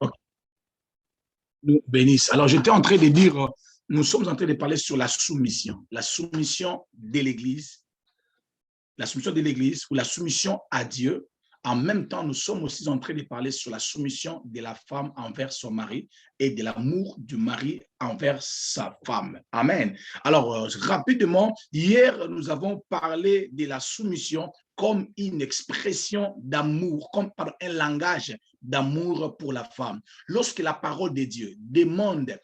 Ok, nous bénisse. Alors, j'étais en train de dire, nous sommes en train de parler sur la soumission de l'Église ou la soumission à Dieu. En même temps, nous sommes aussi en train de parler sur la soumission de la femme envers son mari et de l'amour du mari envers sa femme. Amen. Alors, rapidement, hier, nous avons parlé de la soumission comme une expression d'amour, comme un langage d'amour pour la femme. Lorsque la parole de Dieu demande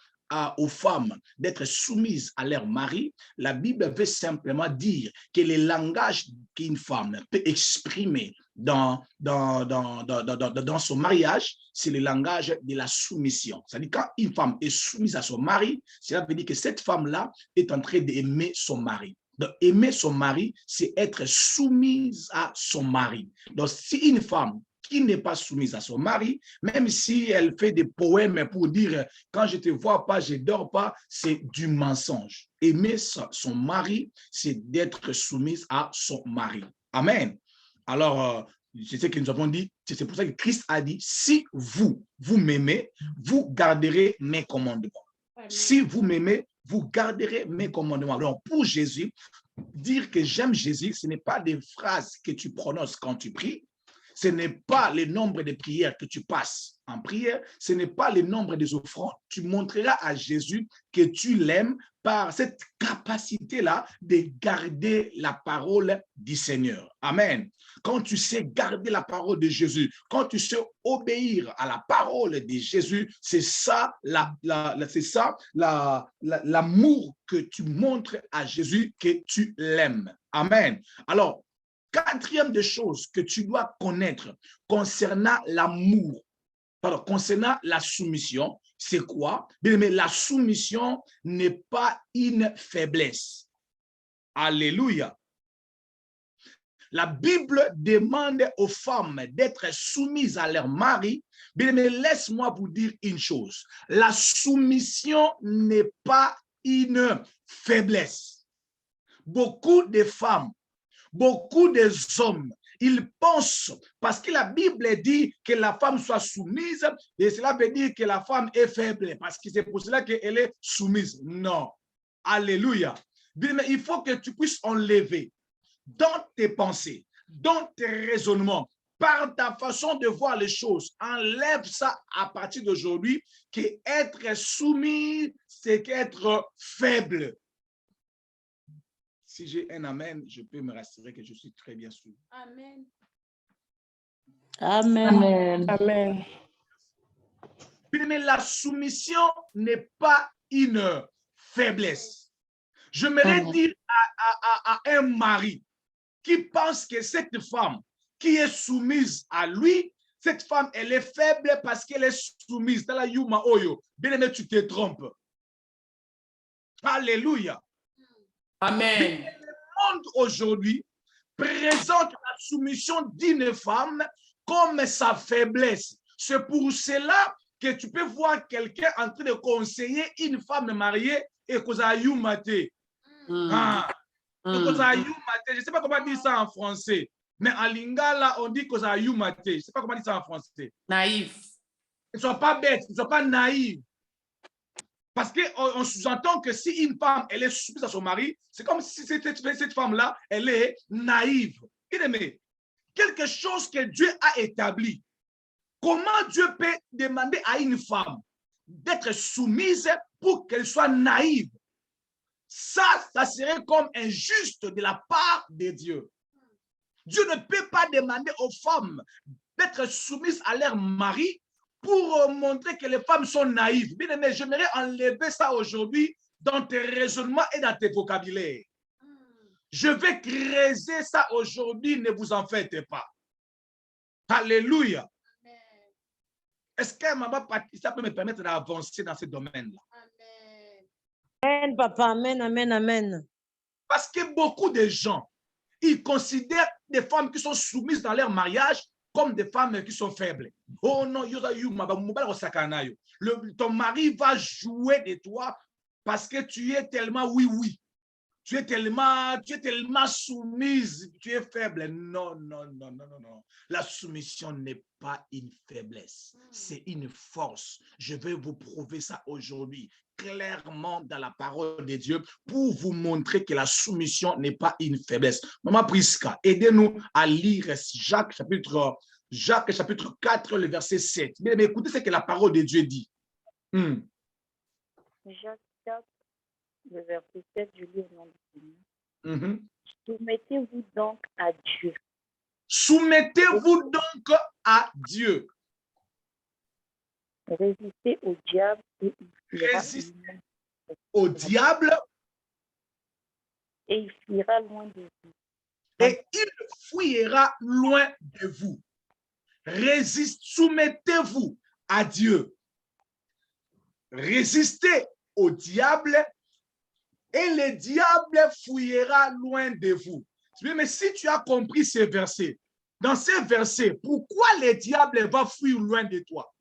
aux femmes d'être soumises à leur mari, la Bible veut simplement dire que le langage qu'une femme peut exprimer dans son mariage, c'est le langage de la soumission. C'est-à-dire quand une femme est soumise à son mari, cela veut dire que cette femme-là est en train d'aimer son mari. Donc, aimer son mari, c'est être soumise à son mari. Donc, si une femme qui n'est pas soumise à son mari, même si elle fait des poèmes pour dire « quand je ne te vois pas, je ne dors pas », c'est du mensonge. Aimer son mari, c'est d'être soumise à son mari. Amen. Alors, c'est ce que nous avons dit, c'est pour ça que Christ a dit « si vous m'aimez, vous garderez mes commandements. » Si vous m'aimez, vous garderez mes commandements. Alors, pour Jésus, dire que j'aime Jésus, ce n'est pas des phrases que tu prononces quand tu pries, ce n'est pas le nombre de prières que tu passes en prière, ce n'est pas le nombre des offrandes. Tu montreras à Jésus que tu l'aimes par cette capacité-là de garder la parole du Seigneur. Amen. Quand tu sais garder la parole de Jésus, quand tu sais obéir à la parole de Jésus, c'est ça l'amour que tu montres à Jésus, que tu l'aimes. Amen. Alors, quatrième des choses que tu dois connaître concernant l'amour, concernant la soumission, c'est quoi? Bien aimé, la soumission n'est pas une faiblesse. Alléluia. La Bible demande aux femmes d'être soumises à leur mari. Bien aimé, laisse-moi vous dire une chose. La soumission n'est pas une faiblesse. Beaucoup de femmes, beaucoup d'hommes, ils pensent, parce que la Bible dit que la femme soit soumise, et cela veut dire que la femme est faible, parce que c'est pour cela qu'elle est soumise. Non. Alléluia. Mais il faut que tu puisses enlever dans tes pensées, dans tes raisonnements, par ta façon de voir les choses, enlève ça à partir d'aujourd'hui, qu'être soumis, c'est qu'être faible. Si j'ai un amen, je peux me rassurer que je suis très bien sûr. Amen. Amen. Amen. Mais la soumission n'est pas une faiblesse. J'aimerais dire à un mari qui pense que cette femme qui est soumise à lui, cette femme, elle est faible parce qu'elle est soumise. Dans la Yuma Oyo, bien aimé, tu te trompes. Alléluia. Amen. Le monde aujourd'hui présente la soumission d'une femme comme sa faiblesse. C'est pour cela que tu peux voir quelqu'un en train de conseiller une femme mariée et qu'on a eu maté. Je ne sais pas comment dire ça en français, mais en lingala, on dit qu'on a eu maté. Je ne sais pas comment dire ça en français. Naïf. Ils ne sont pas bêtes, ils ne sont pas naïfs. Parce qu'on sous-entend que si une femme, elle est soumise à son mari, c'est comme si cette femme-là, elle est naïve. Bien-aimé, quelque chose que Dieu a établi, comment Dieu peut demander à une femme d'être soumise pour qu'elle soit naïve? Ça serait comme injuste de la part de Dieu. Dieu ne peut pas demander aux femmes d'être soumises à leur mari pour montrer que les femmes sont naïves. Bien aimé, j'aimerais enlever ça aujourd'hui dans tes raisonnements et dans tes vocabulaires. Je vais creuser ça aujourd'hui, ne vous en faites pas. Alléluia. Est-ce que Maman Patricia peut me permettre d'avancer dans ce domaine-là? Amen, papa. Amen, amen, amen. Parce que beaucoup de gens, ils considèrent des femmes qui sont soumises dans leur mariage comme des femmes qui sont faibles. Oh non, ton mari va jouer de toi parce que tu es tellement oui. tu es tellement soumise, tu es faible. Non, non, non, non, non, non. La soumission n'est pas une faiblesse, c'est une force. Je vais vous prouver ça aujourd'hui, clairement dans la parole de Dieu, pour vous montrer que la soumission n'est pas une faiblesse. Maman Prisca, aidez-nous à lire Jacques chapitre 4, le verset 7. Mais écoutez ce que la parole de Dieu dit. Jacques 4, le verset 7, je lis au nom du Seigneur. Soumettez-vous donc à Dieu. Soumettez-vous donc à Dieu. Résistez au diable et il fuira. Résistez au diable et il fuira loin de vous. Et il fuira loin de vous. Soumettez-vous à Dieu. Résistez au diable et le diable fuira loin de vous. Mais si tu as compris ces versets, dans ces versets, pourquoi le diable va fuir loin de toi?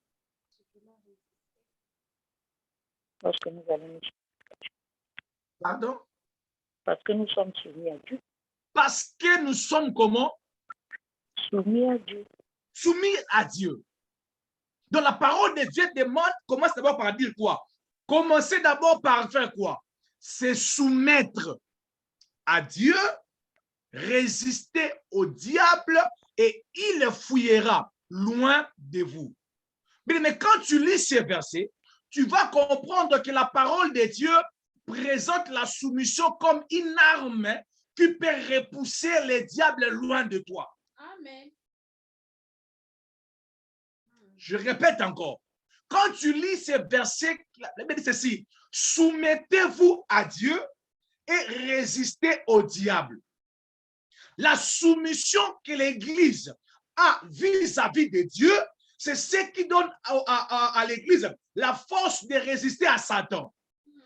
Parce que nous allons... Pardon? Parce que nous sommes soumis à Dieu. Parce que nous sommes comment? Soumis à Dieu. Soumis à Dieu. Donc la parole de Dieu demande, commence d'abord par dire quoi? Commencez d'abord par faire quoi? C'est soumettre à Dieu, résister au diable et il fuira loin de vous. Mais quand tu lis ces versets, tu vas comprendre que la parole de Dieu présente la soumission comme une arme qui peut repousser les diables loin de toi. Amen. Je répète encore. Quand tu lis ces versets, la Bible dit ceci: soumettez-vous à Dieu et résistez au diable. La soumission que l'Église a vis-à-vis de Dieu, c'est ce qui donne à l'Église la force de résister à Satan.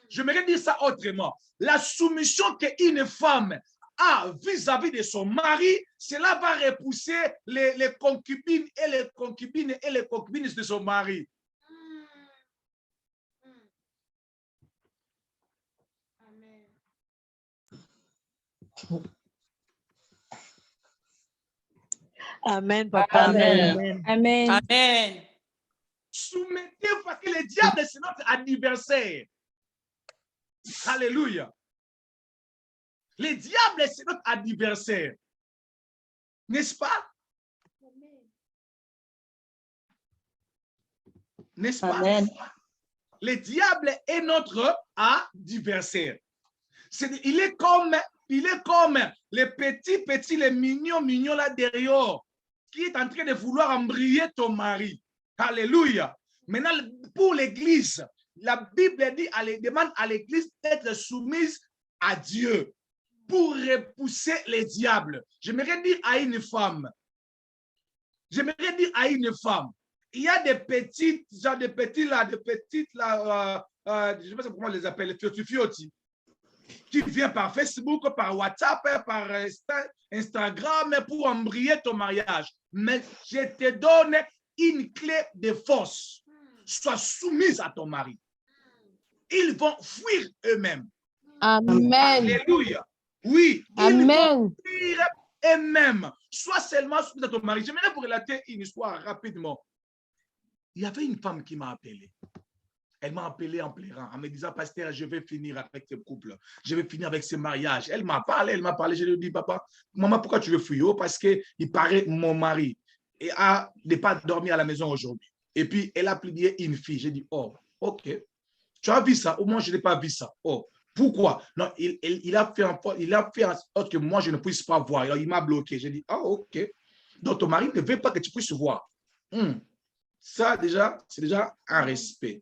J'aimerais dire ça autrement. La soumission qu'une femme a vis-à-vis de son mari, cela va repousser les concubines et les concubines de son mari. Amen, papa. Amen. Amen. Amen. Soumettez-vous parce que le diable, c'est notre adversaire. Alléluia. Le diable, c'est notre adversaire. N'est-ce pas? N'est-ce pas? Amen. Le diable est notre adversaire. Il est comme les petits, les mignons là derrière, qui est en train de vouloir embriller ton mari. Alléluia. Maintenant, pour l'Église, la Bible dit, demande à l'Église d'être soumise à Dieu pour repousser les diables. J'aimerais dire à une femme, il y a des petites là, je ne sais pas comment on les appelle, les fiotti, qui viennent par Facebook, par WhatsApp, par Instagram pour embriller ton mariage. Mais je te donne une clé de force. Sois soumise à ton mari. Ils vont fuir eux-mêmes. Amen. Alléluia. Oui, Amen. Ils vont fuir eux-mêmes. Sois seulement soumise à ton mari. J'aimerais vous relater une histoire rapidement. Il y avait une femme qui m'a appelé. Elle m'a appelé en pleurant, en me disant, pasteur, je vais finir avec ce couple. Je vais finir avec ce mariage. Elle m'a parlé. Je lui ai dit, papa, maman, pourquoi tu veux fuir? Oh, parce qu'il paraît mon mari n'est pas dormi à la maison aujourd'hui. Et puis, elle a plié une fille. J'ai dit, oh, ok. Tu as vu ça? Au moins, je n'ai pas vu ça. Oh, pourquoi? Non, il a fait en sorte que moi, je ne puisse pas voir. Alors, il m'a bloqué. J'ai dit, ah, ok. Donc, ton mari ne veut pas que tu puisses voir. Ça, déjà, c'est déjà un respect.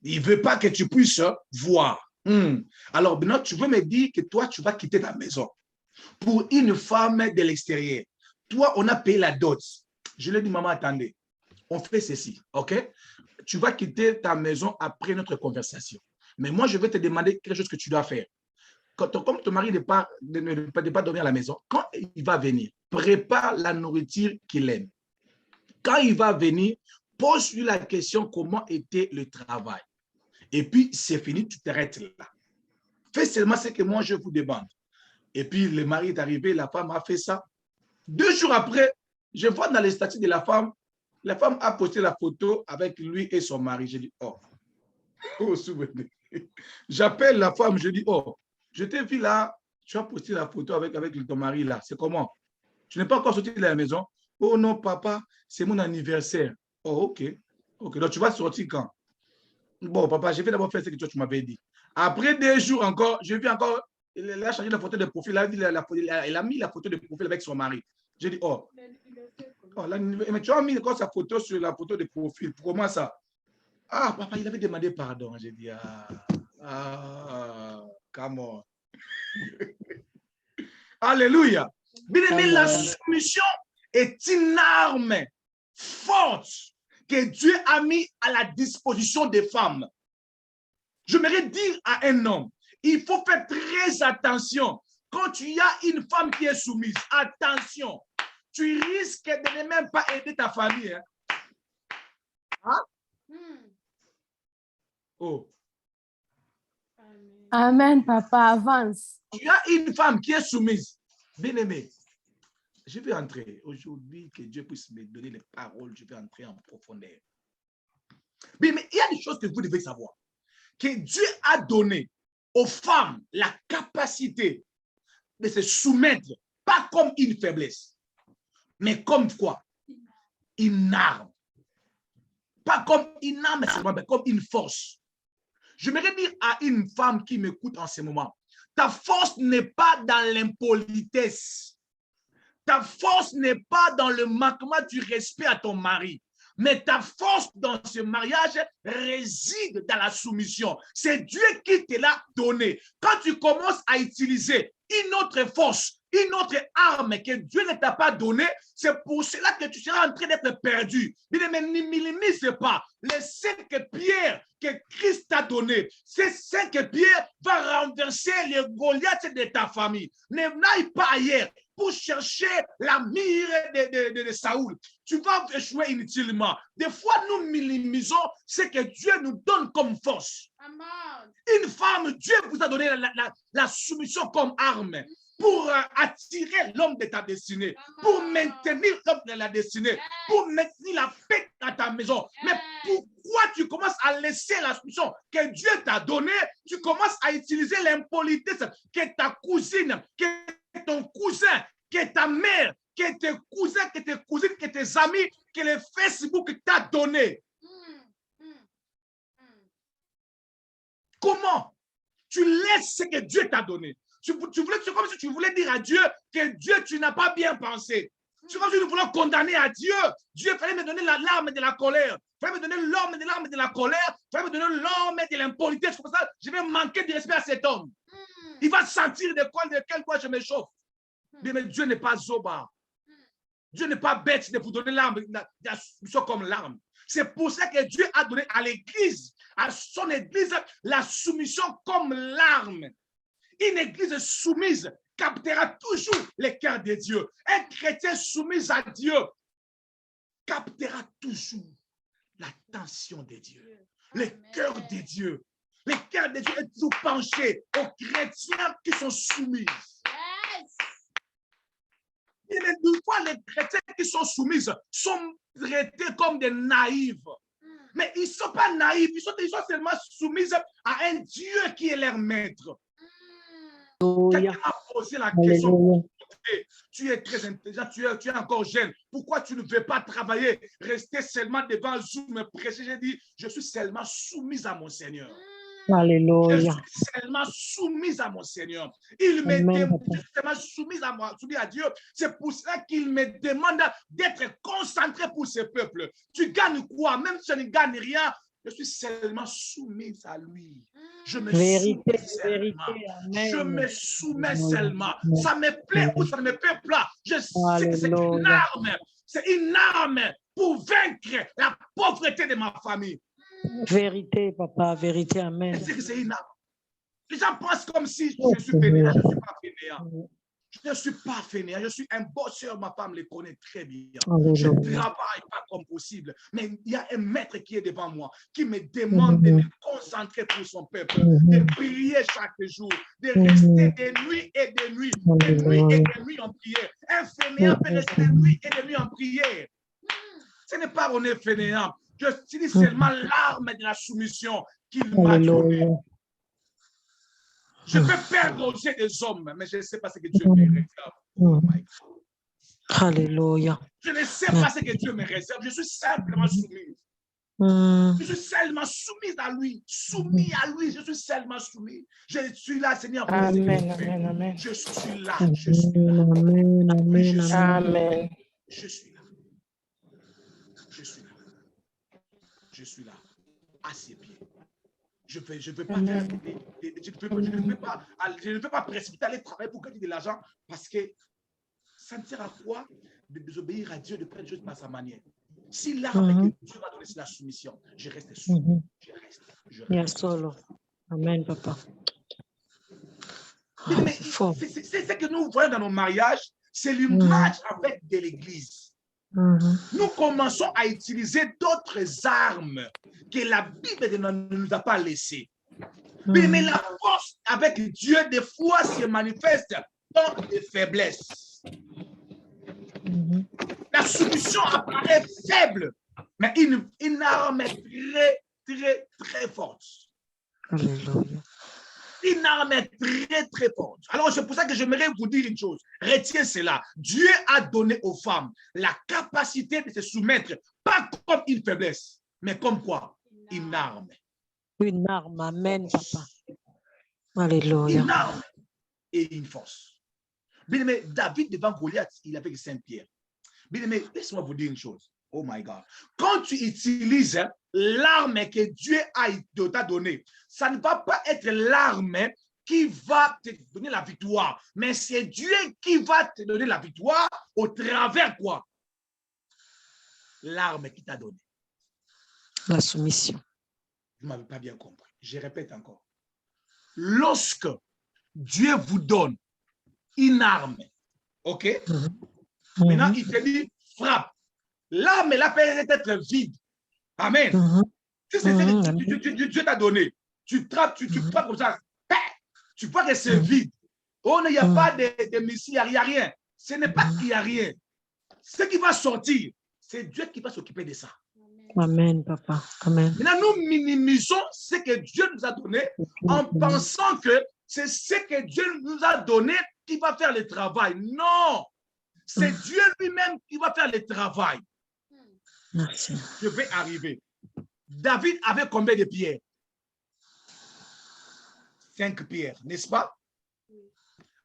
Il ne veut pas que tu puisses voir. Alors, maintenant, tu veux me dire que toi, tu vas quitter ta maison pour une femme de l'extérieur. Toi, on a payé la dot. Je lui ai dit, maman, attendez, on fait ceci, ok? Tu vas quitter ta maison après notre conversation. Mais moi, je vais te demander quelque chose que tu dois faire. Comme ton mari ne peut pas dormir à la maison, quand il va venir, prépare la nourriture qu'il aime. Quand il va venir, pose-lui la question comment était le travail. Et puis, c'est fini, tu t'arrêtes là. Faites seulement ce que moi je vous demande. Et puis le mari est arrivé, la femme a fait ça. 2 jours après, je vois dans les statuts de la femme a posté la photo avec lui et son mari. Je dis, oh, souvenez. J'appelle la femme, je dis, oh, je t'ai vu là, tu as posté la photo avec ton mari là. C'est comment? Tu n'es pas encore sorti de la maison? Oh non, papa, c'est mon anniversaire. Oh, ok. Ok, donc tu vas sortir quand? Bon, papa, je vais d'abord faire ce que tu m'avais dit. Après 2 jours encore, je vis encore, elle a changé la photo de profil, elle a mis la photo de profil avec son mari. J'ai dit, oh, mais tu as mis encore sa photo sur la photo de profil. Comment ça? Ah, papa, il avait demandé pardon. J'ai dit, come on. Alléluia. Bien aimé, la soumission est une arme forte que Dieu a mis à la disposition des femmes. J'aimerais dire à un homme, il faut faire très attention. Quand tu as une femme qui est soumise, attention, tu risques de ne même pas aider ta famille. Hein? Oh. Amen, papa, avance. Tu as une femme qui est soumise. Bien-aimé, je vais entrer aujourd'hui, que Dieu puisse me donner les paroles, je vais entrer en profondeur. Mais il y a des choses que vous devez savoir. Que Dieu a donné aux femmes la capacité de se soumettre, pas comme une faiblesse, mais comme quoi? Une arme. Pas comme une arme, mais comme une force. J'aimerais dire à une femme qui m'écoute en ce moment, ta force n'est pas dans l'impolitesse. Ta force n'est pas dans le manquement du respect à ton mari. Mais ta force dans ce mariage réside dans la soumission. C'est Dieu qui te l'a donné. Quand tu commences à utiliser une autre force, une autre arme que Dieu ne t'a pas donnée, c'est pour cela que tu seras en train d'être perdu. Mais ne minimise pas les 5 pierres que Christ t'a données. Ces 5 pierres vont renverser les Goliaths de ta famille. N'aille pas ailleurs pour chercher la mire de Saoul. Tu vas échouer inutilement. Des fois, nous minimisons ce que Dieu nous donne comme force. Amen. Une femme, Dieu vous a donné la soumission comme arme pour attirer l'homme de ta destinée, pour maintenir l'homme de la destinée, pour maintenir la paix dans ta maison. Mais pourquoi tu commences à laisser la soumission que Dieu t'a donnée? Tu commences à utiliser l'impolitesse que ta cousine, que ton cousin, que ta mère, que tes cousins, que tes cousines, que tes amis, que le Facebook t'a donné. Comment? Tu laisses ce que Dieu t'a donné. C'est comme si tu voulais dire à Dieu que Dieu, tu n'as pas bien pensé. C'est comme si nous voulons condamner à Dieu. Dieu, fallait me donner l'arme de la colère. Il fallait me donner l'arme de la colère. Il fallait me donner l'arme de l'impolitesse. Comme ça, je vais manquer de respect à cet homme. Il va sentir de quel quoi je me chauffe. Mais Dieu n'est pas zoba. Dieu n'est pas bête de vous donner l'arme, la soumission comme l'arme. C'est pour ça que Dieu a donné à l'Église, à son Église, la soumission comme l'arme. Une Église soumise captera toujours les cœurs de Dieu. Un chrétien soumis à Dieu captera toujours l'attention de Dieu, le cœur de Dieu. Le cœur de Dieu est toujours penché aux chrétiens qui sont soumis. Et des fois, les chrétiens qui sont soumis sont traités comme des naïfs. Mais ils ne sont pas naïfs, ils sont seulement soumis à un Dieu qui est leur maître. Quelqu'un a posé la question. Tu es très intelligent, tu es encore jeune. Pourquoi tu ne veux pas travailler, rester seulement devant Zoom et prêcher? J'ai dit, je suis seulement soumise à mon Seigneur. Alléluia. Je suis seulement soumise à mon Seigneur. Il me demande, je suis seulement soumise à Dieu. C'est pour cela qu'il me demande d'être concentré pour ce peuple. Tu gagnes quoi? Même si tu ne gagnes rien, je suis seulement soumise à lui. Je me soumets seulement. Je me soumets seulement. Ça me plaît ou ça ne me plaît pas. Je sais que c'est une arme. C'est une arme pour vaincre la pauvreté de ma famille. Vérité, papa, vérité, amen. Je sais que c'est une arme. Les gens pensent comme si je suis fainéant. Je ne suis pas fainéant. Je ne suis pas fainéant, je suis un bosseur, ma femme le connaît très bien. Alléluia. Je ne travaille pas comme possible, mais il y a un maître qui est devant moi, qui me demande de me concentrer pour son peuple, de prier chaque jour, de rester des nuits et des nuits, des nuits et des nuits en prière. Un fainéant peut rester des nuits et des nuits en prière. Ce n'est pas qu'on est fainéant, je utilise seulement l'arme de la soumission qu'il m'a donnée. Je peux perdre aux yeux des hommes, mais je ne sais pas ce que Dieu me réserve. Oh my God. Alléluia. Je ne sais pas ce que Dieu me réserve. Je suis simplement soumise. Je suis seulement soumise à lui. Soumis à lui, je suis seulement soumis. Je suis là, Seigneur. Amen, amen, amen. Je suis là. Je suis là. Amen, amen, amen. Je suis là. Je suis là. Je suis là. À ses pieds. Je ne veux pas faire je ne peux pas précipiter aller travailler pour gagner de l'argent parce que ça ne sert à quoi de désobéir à Dieu, de faire des choses à sa manière. Si l'arme que Dieu m'a donné, c'est la soumission, je reste soumis. Je reste. Solo. Amen, papa. C'est ce que nous voyons dans nos mariages, c'est l'image avec de l'Église. Nous commençons à utiliser d'autres armes que la Bible ne nous a pas laissées. Mais la force avec Dieu, des fois, se manifeste dans des faiblesses. La soumission apparaît faible, mais une arme très, très, très forte. Alléluia. Une arme très, très forte. Alors, c'est pour ça que j'aimerais vous dire une chose. Retiens cela. Dieu a donné aux femmes la capacité de se soumettre, pas comme une faiblesse, mais comme quoi? Une arme. Une arme, amen, papa. Alléluia. Une arme et une force. Bien aimé, David devant Goliath, il avait Saint-Pierre. Bien aimé, laisse-moi vous dire une chose. Oh my God. Quand tu utilises l'arme que Dieu t'a donnée, ça ne va pas être l'arme qui va te donner la victoire, mais c'est Dieu qui va te donner la victoire au travers quoi? L'arme qu'il t'a donnée. La soumission. Vous ne m'avez pas bien compris. Je répète encore. Lorsque Dieu vous donne une arme, ok? Maintenant, il te dit, frappe. L'arme, là, peut être vide. Amen. Si c'est ce que Dieu t'a donné, tu frappes comme ça. Tu vois que c'est vide. Oh, il n'y a pas de missiles, il n'y a rien. Ce n'est pas qu'il n'y a rien. Ce qui va sortir, c'est Dieu qui va s'occuper de ça. Amen, papa. Amen. Maintenant, nous minimisons ce que Dieu nous a donné en pensant que c'est ce que Dieu nous a donné qui va faire le travail. Non, c'est Dieu lui-même qui va faire le travail. Merci. Je vais arriver. David avait combien de pierres? 5 pierres, n'est-ce pas?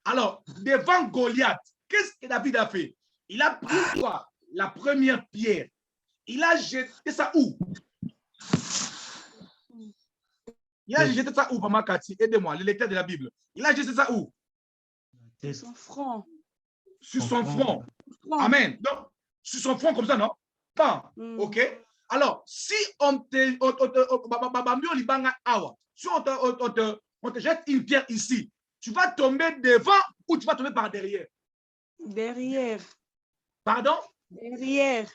Alors, devant Goliath, qu'est-ce que David a fait? Il a pris quoi? La première pierre. Il a jeté ça où? Il a jeté ça où, Maman Cathy? Aidez-moi, le lecteur de la Bible. Il a jeté ça où? Sur son front. Sur son front. Amen. Donc, sur son front comme ça, non? Pas. OK? Alors, si on te jette une pierre ici, tu vas tomber devant ou tu vas tomber par derrière? Derrière. Pardon? Derrière.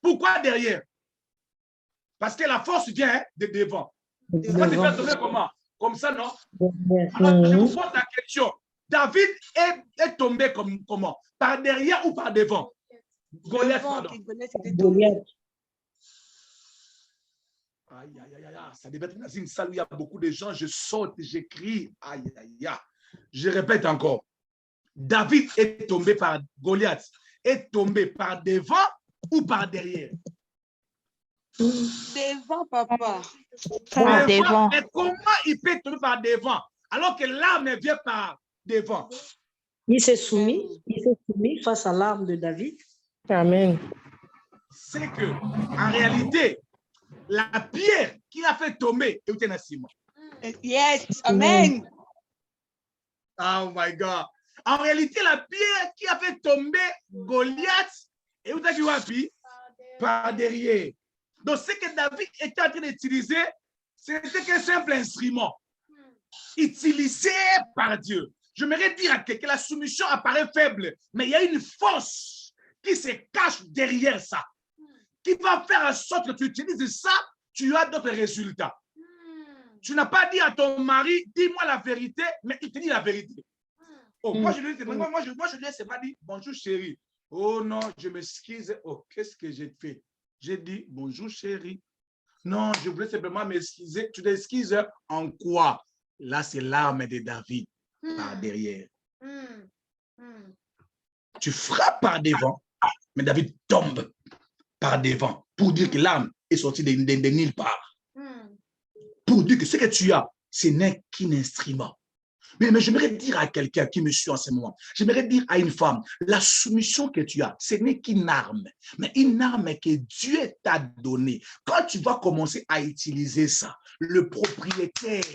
Pourquoi derrière? Parce que la force vient de devant. Tu vas te faire tomber comment? Comme ça, non? Alors, je vous pose la question. David est tombé comment? Par derrière ou par devant? Goliath, pardon. Aïe, aïe, aïe, aïe, ça devait être dans une salle où il y a beaucoup de gens, je saute, j'écris, aïe, aïe, aïe. Je répète encore. David est tombé par Goliath, est tombé par devant ou par derrière? Devant, papa. Devant. Mais comment il peut tomber par devant alors que l'arme vient par devant? Il s'est soumis face à l'arme de David. Amen. C'est que, en réalité, la pierre qui a fait tomber est un ciment. Yes, amen. Oh my God. En réalité, la pierre qui a fait tomber Goliath est par derrière. Donc, ce que David était en train d'utiliser, c'était qu'un simple instrument utilisé par Dieu. j'aimerais dire à quelqu'un, la soumission apparaît faible, mais il y a une force qui se cache derrière ça, qui va faire en sorte que tu utilises ça, tu as d'autres résultats. Tu n'as pas dit à ton mari, dis-moi la vérité, mais il te dit la vérité. Oh, moi, je lui ai c'est pas dit, bonjour chérie. Oh non, je m'excuse. Oh, qu'est-ce que j'ai fait? J'ai dit, bonjour chérie. Non, je voulais simplement m'excuser. Tu t'excuses en quoi? Là, c'est l'arme de David par derrière. Tu frappes par devant, mais David tombe par devant pour dire que l'arme est sortie de nulle part. Pour dire que ce que tu as, ce n'est qu'un instrument. Mais j'aimerais dire à quelqu'un qui me suit en ce moment, j'aimerais dire à une femme, la soumission que tu as, ce n'est qu'une arme, mais une arme que Dieu t'a donnée. Quand tu vas commencer à utiliser ça, le propriétaire,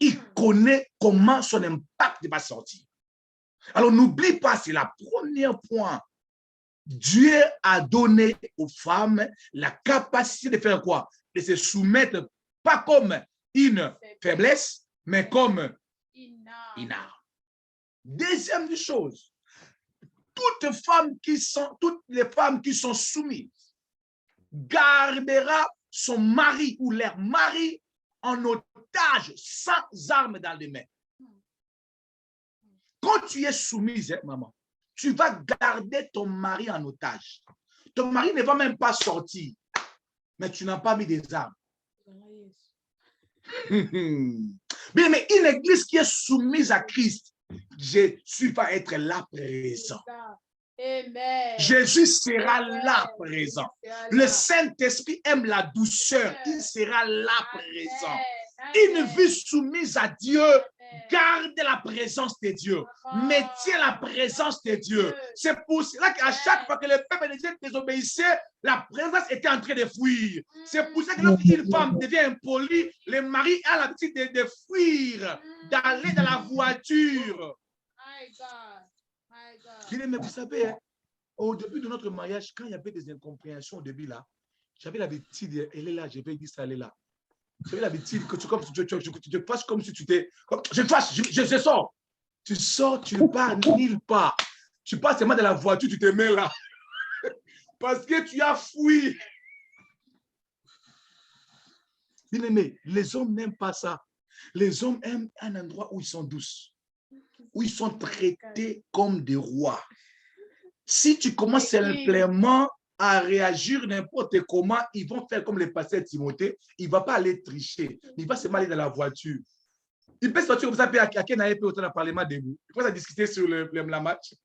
il connaît comment son impact va sortir. Alors n'oublie pas, c'est le premier point. Dieu a donné aux femmes la capacité de faire quoi? De se soumettre, pas comme une faiblesse, mais comme une arme. Deuxième chose, toutes les femmes qui sont soumises gardera son mari ou leur mari en otage sans arme dans les mains. Quand tu es soumise, maman, tu vas garder ton mari en otage. Ton mari ne va même pas sortir, mais tu n'as pas mis des armes. Bien, mais une église qui est soumise à Christ, Jésus va être là présent. Amen. Jésus sera là présent. Le Saint-Esprit aime la douceur. Il sera là présent. Une vie soumise à Dieu, garde la présence de Dieu. Maintiens la présence de Dieu. C'est pour cela qu'à chaque fois que le peuple de Dieu désobéissait, la présence était en train de fuir. C'est pour ça que lorsqu'une femme devient impolie, le mari a l'habitude de fuir, d'aller dans la voiture. Mais vous savez, au début de notre mariage, quand il y avait des incompréhensions au début là, j'avais l'habitude, elle est là, je vais dire ça, elle est là. J'avais l'habitude que tu passes comme si tu t'es... Je sors. Tu sors, tu ne pars nulle part. Tu passes seulement dans la voiture, tu te mets là. Parce que tu as fui. Bien aimé, les hommes n'aiment pas ça. Les hommes aiment un endroit où ils sont douces, où ils sont traités comme des rois. Si tu commences simplement à réagir n'importe comment, ils vont faire comme le pasteur Timothée, il ne va pas aller tricher, il va seulement aller dans la voiture. Il peut sortir comme ça, à quelqu'un n'a pas autant de parlement debout. Il peut discuter sur la match.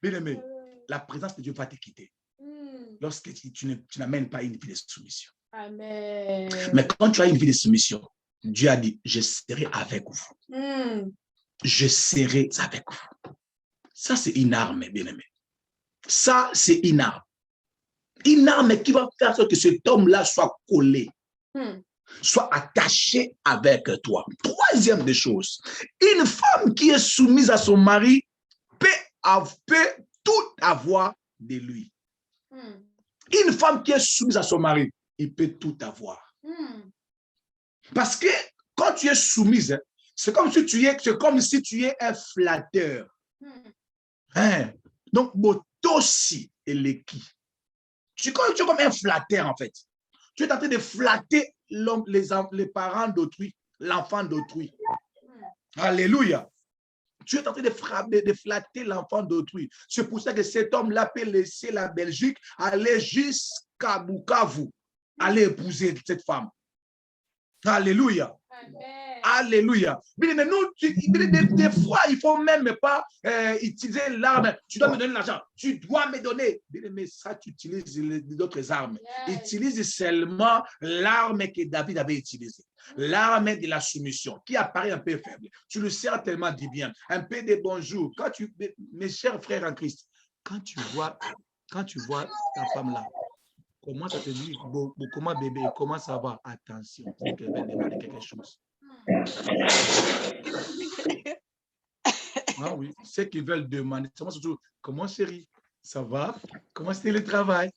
Bien aimé, la présence de Dieu va te quitter lorsque tu n'amènes pas une vie de soumission. Amen. Mais quand tu as une vie de soumission, Dieu a dit, je serai avec vous. Je serai avec vous. Ça, c'est une arme, bien aimé. Ça, c'est une arme. Une arme qui va faire que cet homme-là soit collé, soit attaché avec toi. Troisième des choses, une femme qui est soumise à son mari peut tout avoir de lui. Une femme qui est soumise à son mari, il peut tout avoir. Parce que quand tu es soumise, c'est comme si tu es un flatteur. Hein? Donc, Botosi et Leki. Tu es comme un flatteur, en fait. Tu es en train de flatter les parents d'autrui, l'enfant d'autrui. Alléluia. Tu es en train de flatter l'enfant d'autrui. C'est pour ça que cet homme-là peut laisser la Belgique, aller jusqu'à Bukavu, aller épouser cette femme. Alléluia. Amen. Alléluia. Mais nous, des fois, il ne faut même pas utiliser l'arme. Tu dois me donner l'argent. Tu dois me donner. Mais ça, tu utilises d'autres armes. Utilise seulement l'arme que David avait utilisée. L'arme de la soumission, qui apparaît un peu faible. Tu le sers tellement du bien. Un peu de bonjour. Mes chers frères en Christ, quand tu vois ta femme là, comment ça te dit, comment bébé, comment ça va? Attention, c'est qu'elle va demander quelque chose. Ah oui, c'est qu'ils veulent demander. Surtout, comment chérie, ça va? Comment c'était le travail?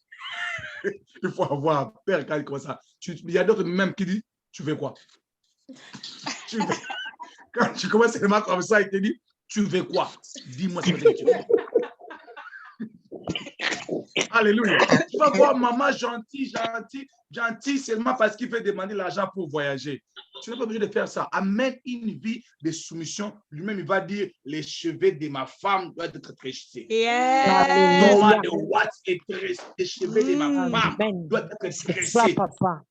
Il faut avoir peur quand il commence ça. Il y a d'autres même qui disent, tu veux quoi? Quand tu commences seulement comme ça, il te dit, tu veux quoi? Dis-moi ce que tu veux. Alléluia. Tu vas voir maman gentille seulement parce qu'il veut demander l'argent pour voyager. Tu n'as pas besoin de faire ça. Amène une vie de soumission. Lui-même, il va dire, les cheveux de ma femme doivent être tressés. Yes. No matter what est tressé, les cheveux de ma femme doivent être tressés. Ça, papa.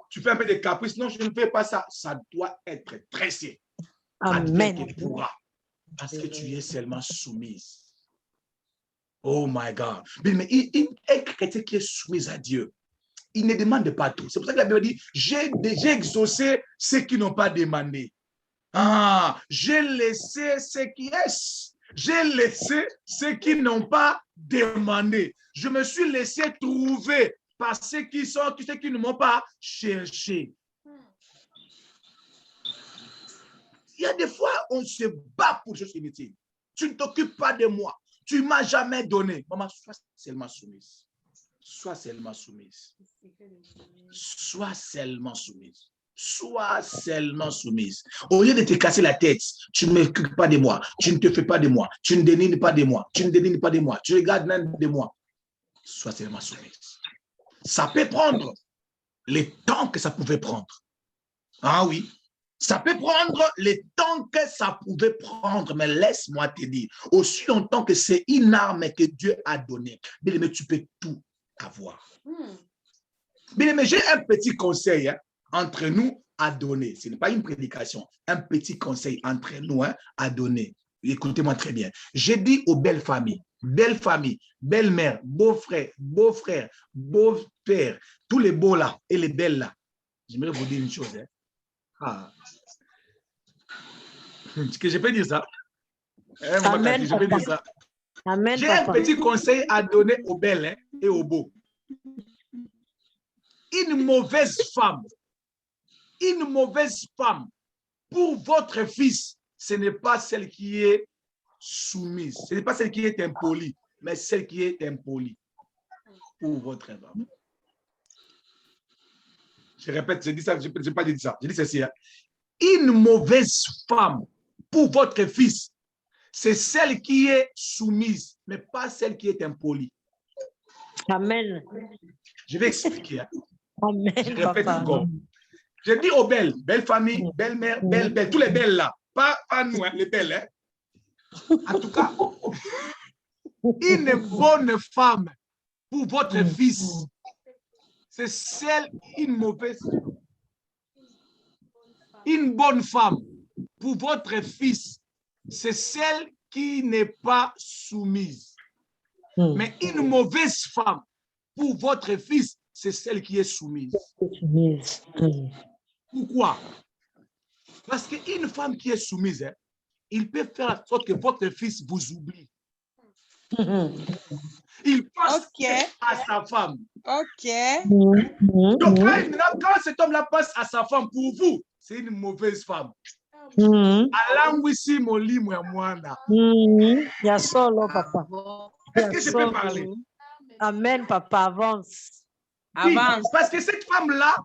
Tu fais un peu de caprice. Non, je ne fais pas ça. Ça doit être tressé. Amen. Parce que tu es seulement soumise. Oh my God. Mais un chrétien qui est soumis à Dieu, il ne demande pas tout. C'est pour ça que la Bible dit, j'ai exaucé ceux qui n'ont pas demandé. J'ai laissé ceux qui est. J'ai laissé ceux qui n'ont pas demandé. Je me suis laissé trouver par ceux qui ne m'ont pas cherché. Il y a des fois, on se bat pour des choses inutiles. Tu ne t'occupes pas de moi. Tu ne m'as jamais donné. Maman, sois seulement soumise. Sois seulement soumise. Sois seulement soumise. Sois seulement soumise. Au lieu de te casser la tête, tu ne m'occupes pas de moi. Tu ne te fais pas de moi. Tu ne dénigres pas de moi. Tu ne dénigres pas de moi. Tu regardes même de moi. Sois seulement soumise. Ça peut prendre le temps que ça pouvait prendre. Ah oui. Ça peut prendre le temps que ça pouvait prendre, mais laisse-moi te dire, aussi longtemps que c'est une arme que Dieu a donnée, bien aimé, tu peux tout avoir. Bien aimé, j'ai un petit conseil entre nous à donner. Ce n'est pas une prédication, un petit conseil entre nous à donner. Écoutez-moi très bien. J'ai dit aux belles familles, belle-mère, beau-frère, beau-père, tous les beaux là et les belles là. J'aimerais vous dire une chose. Que je peux dire ça? Amen, je peux dire ça. Amen, j'ai un petit conseil à donner aux belles et aux beaux. Une mauvaise femme, pour votre fils, ce n'est pas celle qui est soumise, ce n'est pas celle qui est impolie, mais celle qui est impolie pour votre femme. Je répète, je dis ça, je n'ai pas dit ça. Je dis ceci. Une mauvaise femme pour votre fils, c'est celle qui est soumise, mais pas celle qui est impolie. Amen. Je vais expliquer. Amen, Je répète papa. encore. Je dis aux belles familles, belle mère, belle, tous les belles là. Pas nous, les belles. En tout cas, une bonne femme pour votre fils, c'est celle, une bonne femme pour votre fils, c'est celle qui n'est pas soumise. Mais une mauvaise femme pour votre fils, c'est celle qui est soumise. Pourquoi? Parce qu'une femme qui est soumise, il peut faire en sorte que votre fils vous oublie. Il pense à sa femme. Donc, quand cet homme-là passe à sa femme, pour vous, c'est une mauvaise femme. Est-ce que je peux parler? Amen, papa, avance. Oui, parce que cette femme-là,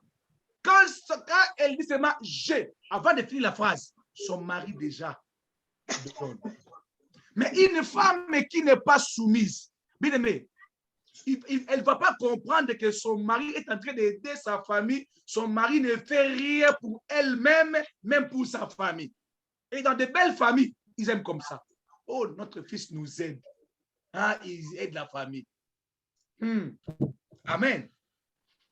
quand elle dit seulement j'ai, avant de finir la phrase, son mari déjà donne. Mais une femme qui n'est pas soumise, bien aimé, elle ne va pas comprendre que son mari est en train d'aider sa famille. Son mari ne fait rien pour elle-même, même pour sa famille. Et dans de belles familles, ils aiment comme ça. Oh, notre fils nous aide. Ils aident la famille. Amen.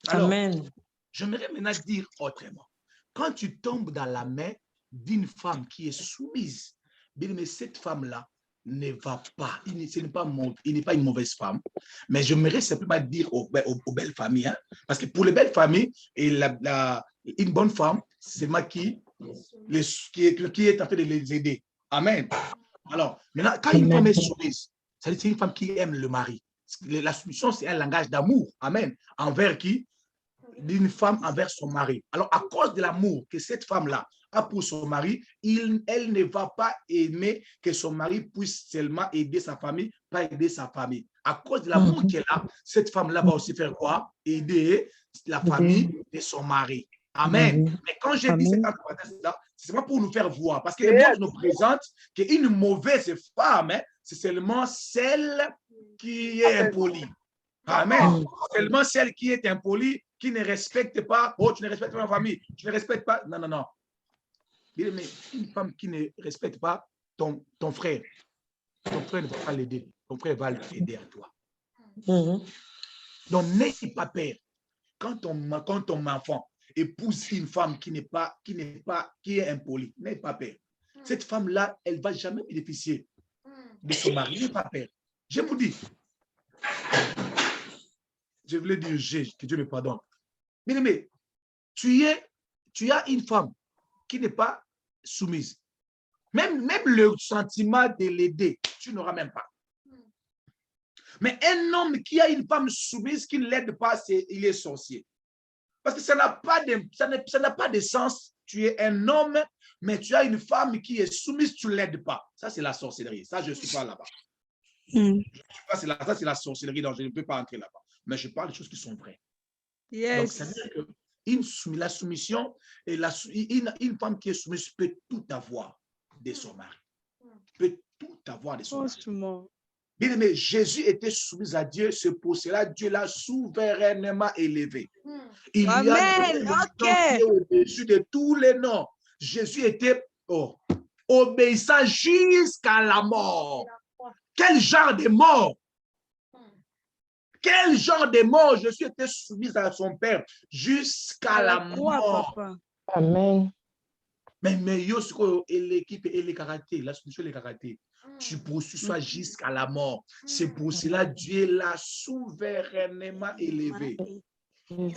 Alors, Amen. J'aimerais maintenant dire autrement. Quand tu tombes dans la main d'une femme qui est soumise, bien aimé, cette femme-là ne va pas, il n'est pas une mauvaise femme, mais j'aimerais simplement dire aux belles familles, parce que pour les belles familles, une bonne femme, c'est moi qui est en train de les aider. Amen. Alors, maintenant, quand une femme est soumise, c'est une femme qui aime le mari. La soumission, c'est un langage d'amour. Amen. Envers qui? D'une femme envers son mari. Alors, à cause de l'amour que cette femme-là a pour son mari, elle ne va pas aimer que son mari puisse seulement aider sa famille, pas aider sa famille. À cause de l'amour qu'elle a, cette femme-là va aussi faire quoi? Aider la famille de son mari. Amen. Mais quand j'ai dit cette parenthèse-là, Ce n'est pas pour nous faire voir. Parce que le monde nous présente qu'une mauvaise femme, hein, c'est seulement celle qui est impolie. Amen. Seulement celle qui est impolie, qui ne respecte pas. Oh, tu ne respectes pas ma famille. Tu ne respectes pas. Non, non, non. Mais une femme qui ne respecte pas ton frère ne va pas l'aider. Ton frère va l'aider à toi. Donc, n'aie pas peur. Quand ton enfant épouse une femme qui est impolie, n'aie pas peur. Cette femme-là, elle ne va jamais bénéficier de son mari. N'aie pas peur. Je vous dis, je voulais dire que Dieu me pardonne. Mais tu as une femme qui n'est pas soumise. Même le sentiment de l'aider, tu n'auras même pas. Mais un homme qui a une femme soumise qui ne l'aide pas, il est sorcier. Parce que ça n'a pas de sens. Tu es un homme, mais tu as une femme qui est soumise, tu ne l'aides pas. Ça, c'est la sorcellerie. Ça, je ne suis pas là-bas. Ça, c'est la sorcellerie, donc je ne peux pas entrer là-bas. Mais je parle de choses qui sont vraies. Yes. Donc, ça veut dire que la soumission, et une femme qui est soumise peut tout avoir de son mari. Peut tout avoir de son mari. Bien aimé, Jésus était soumis à Dieu, c'est pour cela Dieu l'a souverainement élevé. Il lui a donné au-dessus de tous les noms. Jésus était obéissant jusqu'à la mort. Quel genre de mort? Quel genre de mort? Jésus était soumis à son Père jusqu'à la mort. Papa. Amen. Mais yo, l'équipe et les karatés, la solution les karatés. Tu poursuis soit jusqu'à la mort. C'est pour cela Dieu l'a souverainement élevé. Il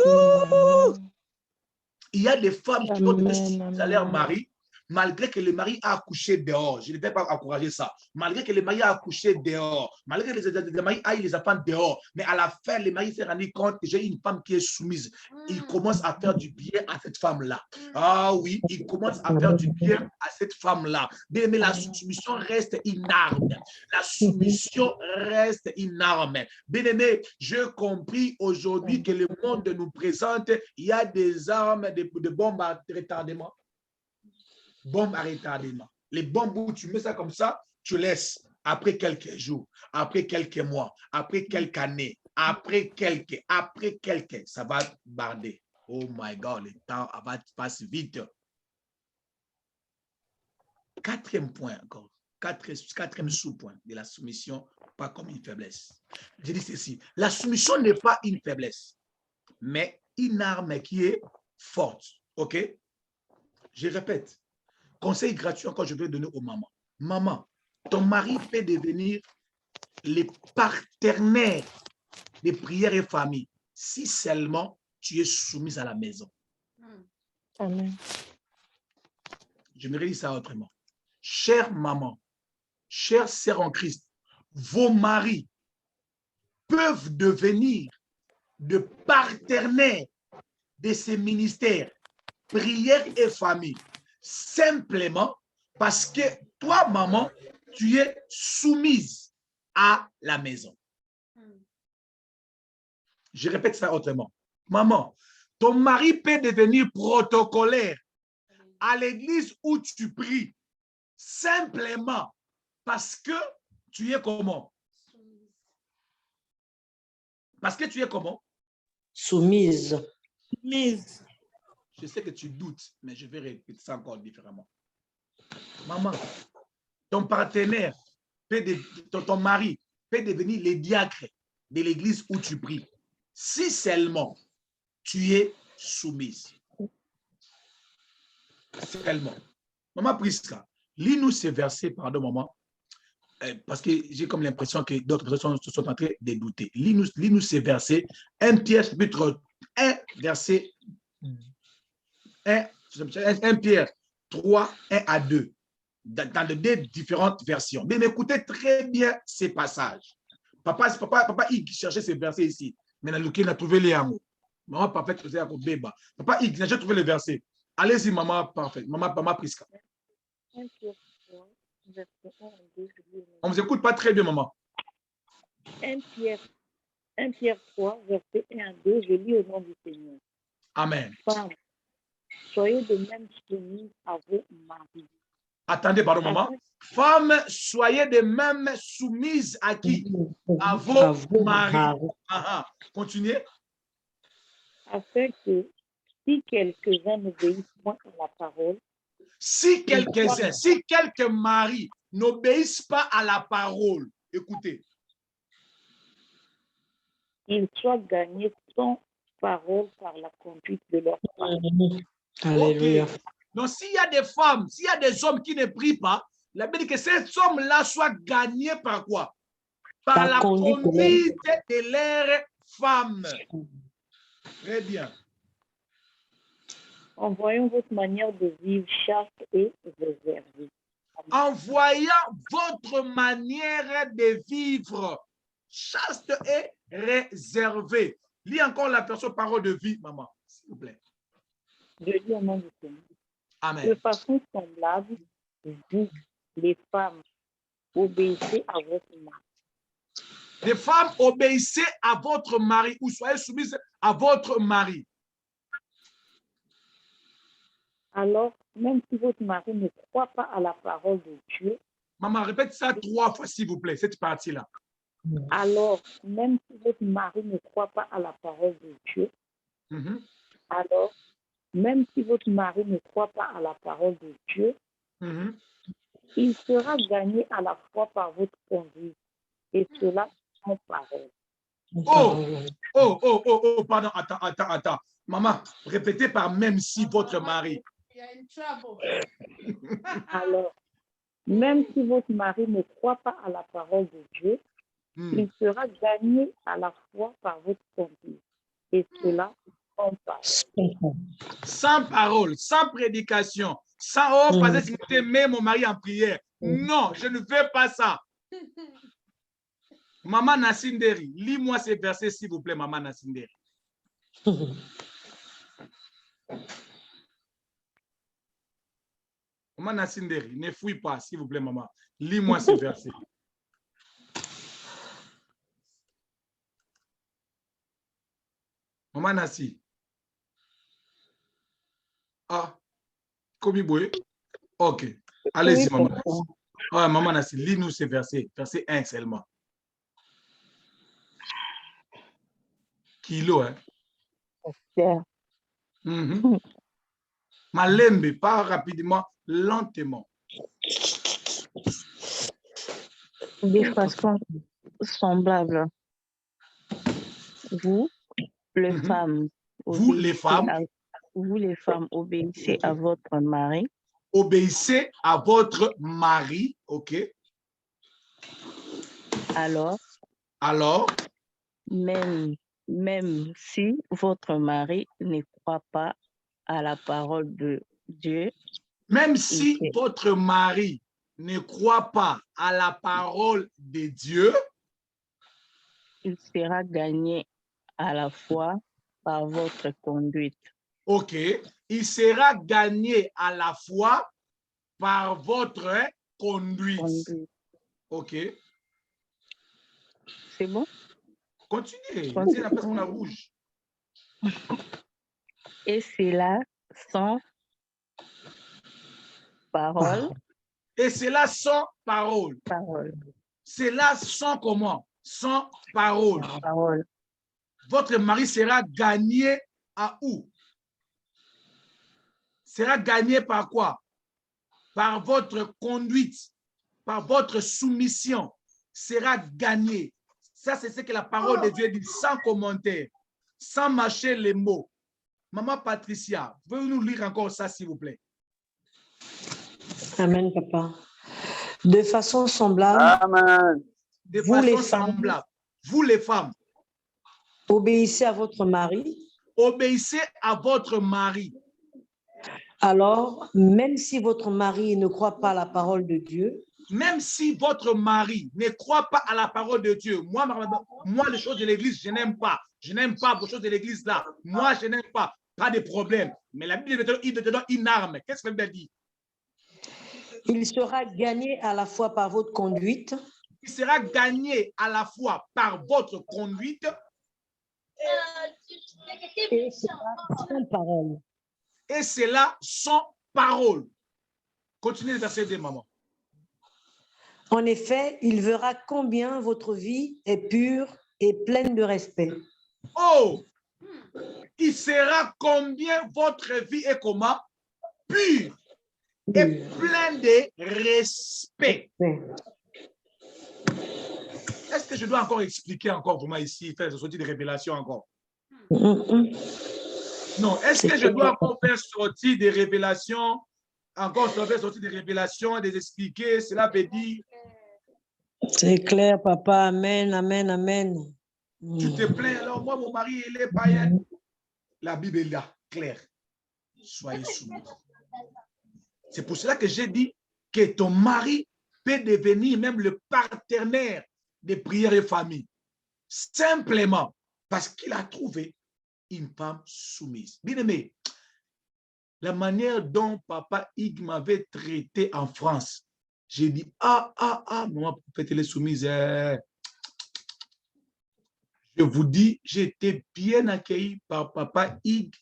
y a des femmes qui ont été soumises à leur mari, malgré que le mari a accouché dehors. Je ne vais pas encourager ça. Malgré que le mari a accouché dehors, malgré que le mari a eu les enfants dehors, mais à la fin, le mari s'est rendu compte que j'ai une femme qui est soumise. Il commence à faire du bien à cette femme-là. Ah oui, il commence à faire du bien à cette femme-là. Mais la soumission reste une arme. La soumission reste une arme. Bien-aimé, j'ai compris aujourd'hui que le monde nous présente, il y a des armes, de bombes à retardement. Bombes à retardement. Les bombes où tu mets ça comme ça, tu laisses. Après quelques jours, après quelques mois, après quelques années, après quelques, ça va barder. Oh my God, le temps va passer vite. Quatrième point encore. Quatrième sous-point de la soumission, pas comme une faiblesse. Je dis ceci, la soumission n'est pas une faiblesse, mais une arme qui est forte. OK? Je répète. Conseil gratuit encore, je vais donner aux mamans. Maman, ton mari peut devenir les partenaires de prière et famille si seulement tu es soumise à la maison. Amen. Je me redis ça autrement. Chère maman, chère sœur en Christ, vos maris peuvent devenir de partenaires de ces ministères, prière et famille, simplement parce que toi, maman, tu es soumise à la maison. Je répète ça autrement. Maman, ton mari peut devenir protocolaire à l'église où tu pries, simplement parce que tu es comment? Parce que tu es comment? Soumise. Soumise. Je sais que tu doutes, mais je vais répéter ça encore différemment. Maman, ton partenaire, ton mari peut devenir le diacre de l'église où tu pries, si seulement tu es soumise. Seulement. Maman Prisca, lis-nous ces versets, pardon maman, parce que j'ai comme l'impression que d'autres personnes sont en train de douter. Lis-nous ces versets. 1 Pierre, chapitre 1, verset 1 Pierre 3, 1 à 2, dans les deux différentes versions. Mais écoutez très bien ces passages. Papa, il cherchait ces versets ici. Mais il a trouvé les amours. Maman parfaite, papa, il a trouvé les versets. Allez-y, maman parfaite. Maman Prisca. 1 Pierre 3, verset 1 à 2. On ne vous écoute pas très bien, maman. 1 Pierre 3, verset 1 à 2, je lis au nom du Seigneur. Amen. Femme, soyez de même soumis à vos maris. Attendez, pardon, maman. Femmes, soyez de même soumises à qui? À vos maris. Continuez. Afin que si quelques-uns n'obéissent point à la parole, si quelques maris n'obéissent pas à la parole, écoutez, ils soient gagnés sans parole par la conduite de leur femme. Alléluia. Okay. Donc, s'il y a des femmes, s'il y a des hommes qui ne prient pas, la Bible dit que ces hommes-là soient gagnés par quoi? Par la conduite de leurs femmes. Très bien. En voyant votre manière de vivre chaste et réservée. En voyant votre manière de vivre chaste et réservée. Lis encore la version parole de vie, maman, s'il vous plaît. Je lis au nom du Seigneur. Amen. De façon semblable, vous, les femmes, obéissez à votre mari. Les femmes, obéissez à votre mari ou soyez soumises à votre mari. Alors, même si votre mari ne croit pas à la parole de Dieu. Maman, répète ça 3 fois, s'il vous plaît, cette partie-là. Alors, même si votre mari ne croit pas à la parole de Dieu, alors, même si votre mari ne croit pas à la parole de Dieu, il sera gagné à la fois par votre conduite, et cela sans parole. Pardon, attends. Maman, répétez par même si votre mari. Alors, même si votre mari ne croit pas à la parole de Dieu, il sera gagné à la fois par votre conduite, et cela sans parole. Sans parole, sans prédication, sans passer si tu mets mon mari en prière. Non, je ne veux pas ça. Maman Nassinderi, lis-moi ces versets, s'il vous plaît, Maman Nassinderi. Maman Nassinderi, ne fouille pas, s'il vous plaît, maman. Lis-moi ces versets. Maman Nassi. Ah, Komiboué. Ok. Allez-y, maman Nassi. Ah, maman Nassi, lis-nous ces versets. Verset 1 seulement. Kilo, hein? Yeah. Malembe, pas rapidement, lentement. De façon semblable, vous, les femmes, vous, les femmes, obéissez à votre mari. Obéissez à votre mari, ok? Alors, même si votre mari ne croit pas à la parole de Dieu, même si votre mari ne croit pas à la parole de Dieu, il sera gagné à la fois par votre conduite. Ok, il sera gagné à la fois par votre conduite. Ok. C'est bon? Continuez. C'est la personne rouge. Et c'est là sans parole. Et c'est là sans parole. C'est là sans comment? Sans parole. Votre mari sera gagné à où? Sera gagné par quoi? Par votre conduite, par votre soumission. Sera gagné. Ça, c'est ce que la parole de Dieu dit, sans commentaire, sans mâcher les mots. Maman Patricia, pouvez-vous nous lire encore ça, s'il vous plaît? Amen, papa. De façon semblable, Amen. De façon semblable, vous les femmes, obéissez à votre mari. Obéissez à votre mari. Alors, même si votre mari ne croit pas à la parole de Dieu, même si votre mari ne croit pas à la parole de Dieu, moi les choses de l'église, je n'aime pas. Je n'aime pas vos choses de l'église là. Moi, je n'aime pas. Pas de problème. Mais la Bible il te donne une arme. Qu'est-ce que la Bible dit? Il sera gagné à la fois par votre conduite. Il sera gagné à la fois par votre conduite. Et sera sans parole. et c'est là son parole. Continuez le verset 2, maman. En effet, il verra combien votre vie est pure et pleine de respect. Oh! Il sera combien votre vie est comment? Pure et pleine de respect. Est-ce que je dois encore expliquer encore vraiment ici, faire sortir des révélations encore? Non, est-ce que je dois encore faire sortir des révélations, encore faire sortir des révélations, des expliquer? Cela veut dire... C'est clair, papa. Amen, amen, amen. Tu te plains, alors moi, mon mari, il est païen. La Bible est là, claire. Soyez soumis. C'est pour cela que j'ai dit que ton mari peut devenir même le partenaire des prières et familles. Simplement parce qu'il a trouvé une femme soumise. Bien aimé, la manière dont papa Hugues m'avait traité en France, j'ai dit, maman prophète, elle est soumise. Je vous dis, j'ai été bien accueilli par papa Hugues.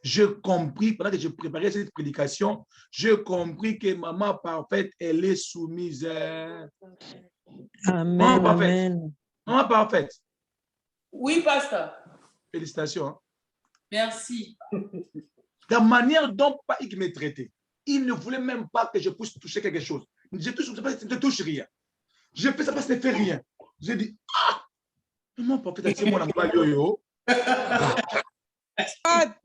Je compris, pendant que je préparais cette prédication, je compris que maman parfaite, elle est soumise. Amen, Maman parfaite. amen. Maman parfaite. Oui, pasteur. Félicitations. Hein. Merci. La manière dont papa Hugues me traitait, il ne voulait même pas que je puisse toucher quelque chose. Je ne touche rien. Je fais ça parce que ça ne fait rien. J'ai dit, maman parfaite, c'est mon amour, yo-yo.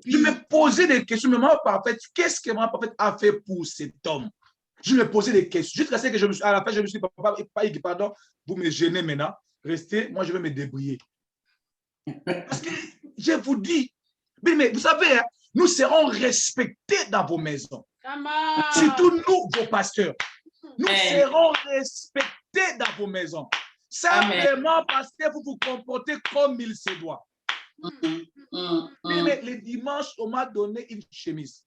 Je me posais des questions, mais maman parfaite, qu'est-ce que maman parfaite a fait pour cet homme? Je me posais des questions. Jusqu'à ce que à la fin, je me suis dit, pardon, vous me gênez maintenant. Restez, moi je vais me débrouiller. Parce que je vous dis, mais vous savez, hein, nous serons respectés dans vos maisons. Surtout nous, vos pasteurs. Nous serons respectés dans vos maisons. Simplement parce que vous vous comportez comme il se doit. Mais le dimanche, on m'a donné une chemise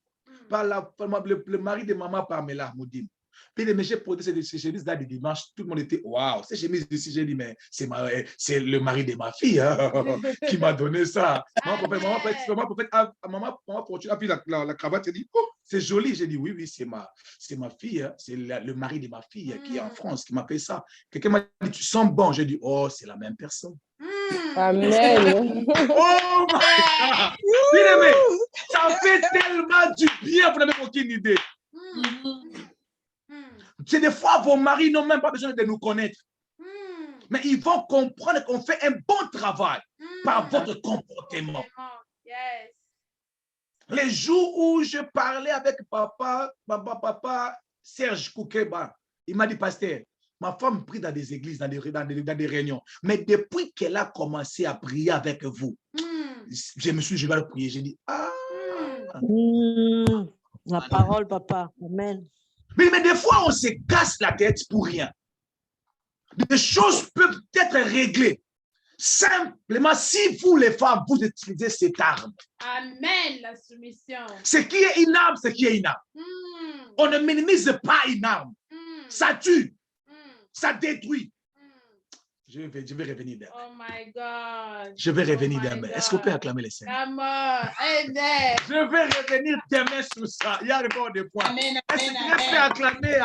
par le mari de maman Pamela Moudim. Puis j'ai porté ces chemises-là du dimanche, tout le monde était waouh, ces chemises ici, j'ai dit, mais c'est le mari de ma fille qui m'a donné ça. Maman Fortune a pris la cravate, elle dit, oh, c'est joli. J'ai dit, oui, c'est ma fille, hein. C'est le mari de ma fille qui est en France, qui m'a fait ça. Quelqu'un m'a dit, tu sens bon. J'ai dit, oh, c'est la même personne. Amen. Oh my God! Bien aimé, ça fait tellement du bien, vous n'avez aucune idée. C'est des fois, vos maris n'ont même pas besoin de nous connaître. Mais ils vont comprendre qu'on fait un bon travail par votre comportement. Les jours où je parlais avec papa Serge Koukeba, il m'a dit, pasteur, ma femme prie dans des églises, dans des réunions. Mais depuis qu'elle a commencé à prier avec vous, je vais le prier. J'ai dit, la parole, papa. Amen. Mais des fois, on se casse la tête pour rien. Des choses peuvent être réglées. Simplement, si vous, les femmes, vous utilisez cette arme. Amen, la soumission. Ce qui est une arme, c'est qui est une arme. On ne minimise pas une arme. Ça tue. Ça détruit. Je vais revenir demain. Oh my God. Je vais revenir demain. Est-ce qu'on peut acclamer les Seigneurs? Amen. Je vais revenir demain sur ça. Il y a encore des points. Amen. Est-ce que je peux acclamer